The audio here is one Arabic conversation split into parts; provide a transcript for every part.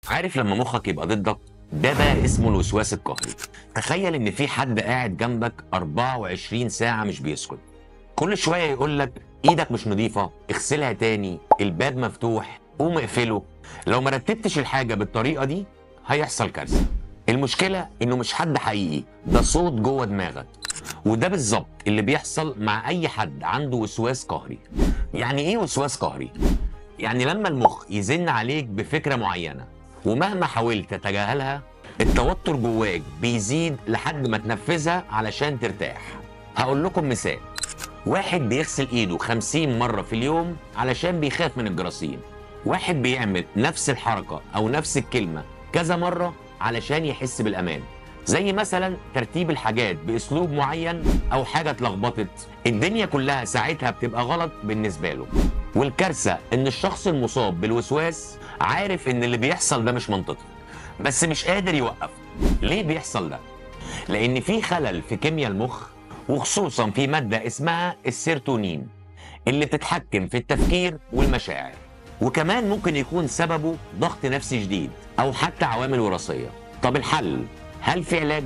عارف لما مخك يبقى ضدك؟ ده بقى اسمه الوسواس القهري. تخيل ان في حد قاعد جنبك 24 ساعة مش بيسكت، كل شوية يقول لك ايدك مش نظيفة، اغسلها تاني، الباب مفتوح، قوم اقفله. لو ما رتبتش الحاجة بالطريقة دي هيحصل كارثة. المشكلة انه مش حد حقيقي، ده صوت جوه دماغك. وده بالظبط اللي بيحصل مع اي حد عنده وسواس قهري. يعني ايه وسواس قهري؟ يعني لما المخ يزن عليك بفكرة معينة ومهما حاولت تتجاهلها، التوتر جواك بيزيد لحد ما تنفذها علشان ترتاح. هقول لكم مثال. واحد بيغسل ايده 50 مرة في اليوم علشان بيخاف من الجراثيم. واحد بيعمل نفس الحركة او نفس الكلمة كذا مرة علشان يحس بالامان، زي مثلا ترتيب الحاجات باسلوب معين او حاجة اتلخبطت، الدنيا كلها ساعتها بتبقى غلط بالنسبة له. والكارثة ان الشخص المصاب بالوسواس عارف ان اللي بيحصل ده مش منطقي، بس مش قادر يوقفه. ليه بيحصل ده؟ لان في خلل في كيمياء المخ، وخصوصا في مادة اسمها السيروتونين اللي بتتحكم في التفكير والمشاعر. وكمان ممكن يكون سببه ضغط نفسي شديد او حتى عوامل وراثية. طب الحل؟ هل في علاج؟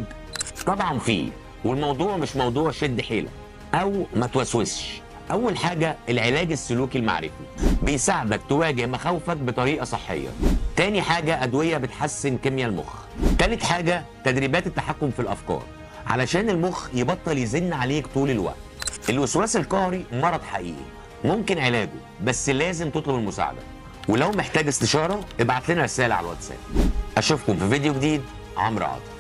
طبعا فيه، والموضوع مش موضوع شد حيلك او ما توسوسش. اول حاجة العلاج السلوكي المعرفي، بيساعدك تواجه مخاوفك بطريقة صحية. تاني حاجة ادوية بتحسن كيمياء المخ. تالت حاجة تدريبات التحكم في الافكار علشان المخ يبطل يزن عليك طول الوقت. الوسواس القهري مرض حقيقي، ممكن علاجه، بس لازم تطلب المساعدة. ولو محتاج استشارة ابعت لنا رسالة على الواتساب. اشوفكم في فيديو جديد. عمرو عاطف.